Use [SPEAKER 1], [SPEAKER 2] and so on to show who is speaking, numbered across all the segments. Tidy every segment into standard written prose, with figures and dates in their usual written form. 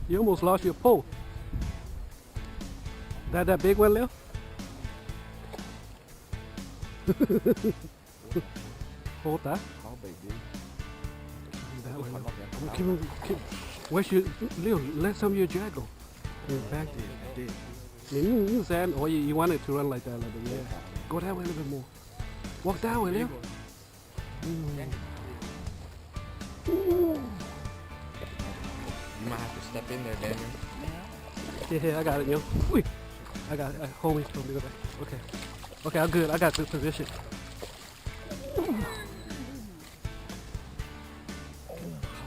[SPEAKER 1] You almost lost your pole. That big one, Leo? Hold that.
[SPEAKER 2] Khó bị đi.
[SPEAKER 1] That way.
[SPEAKER 2] Khó lọt ra.
[SPEAKER 1] Where's your Leo? Let some of your drag go. Back.
[SPEAKER 2] I did.
[SPEAKER 1] Sand, or you want it to run like that, yeah. Go that way a little bit more. Walk that way, Leo.
[SPEAKER 2] You might have to step in there, Daniel.
[SPEAKER 1] Yeah, I got it, yo. Wait. I got it. Hold me, go back. Okay. Okay, I'm good. I got this position.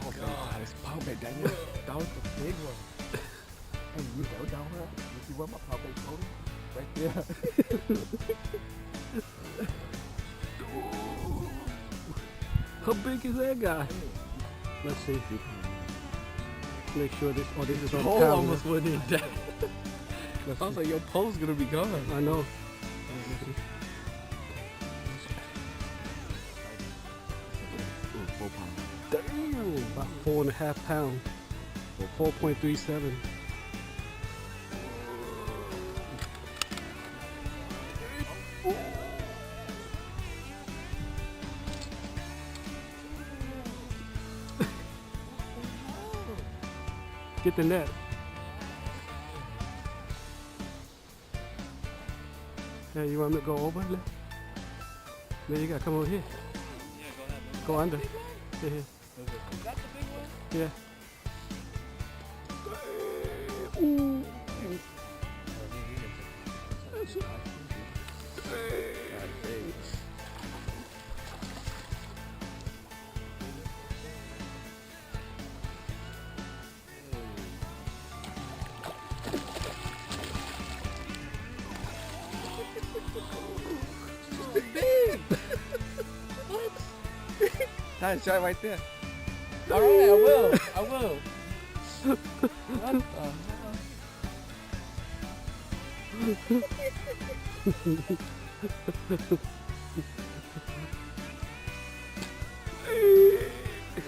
[SPEAKER 2] Oh God, it's power bait, Daniel. That was the big one. And you go down there. You see where my power bait photo? Right there.
[SPEAKER 1] How big is that guy? Let's see. Make sure this. Oh, this is on
[SPEAKER 2] Pole
[SPEAKER 1] camera.
[SPEAKER 2] almost went in dead.
[SPEAKER 1] Let's
[SPEAKER 2] I was
[SPEAKER 1] see.
[SPEAKER 2] like, your pole's gonna be gone.
[SPEAKER 1] I know. Damn, about 4.5 pounds. 4.37. Get the net. Hey, you want me to go over? Then you gotta come over here. Go under. Yeah. Yeah. Ooh.
[SPEAKER 2] Nice shot right there. All right, I will. I will. What the hell?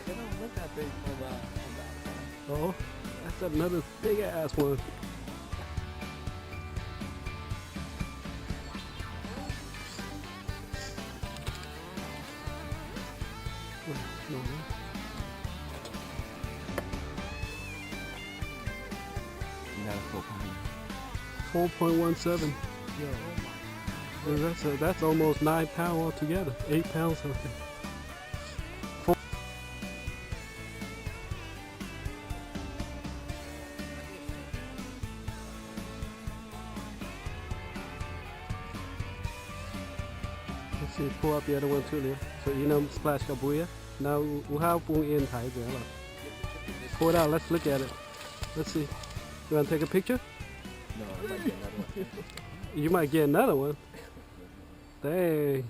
[SPEAKER 2] They don't look that big on that.
[SPEAKER 1] Oh, that's another big ass one. No, no.
[SPEAKER 2] You got a
[SPEAKER 1] 4.17. Yeah, that's almost 9 pounds altogether. 8 pounds something. Let's see, pull up the other one too, Leo. So you know, splash kabuya. Now, how pung in Thai there? Pull it out. Let's look at it. Let's see. You want to take a picture?
[SPEAKER 2] No, I might get another one.
[SPEAKER 1] You might get another one. Dang.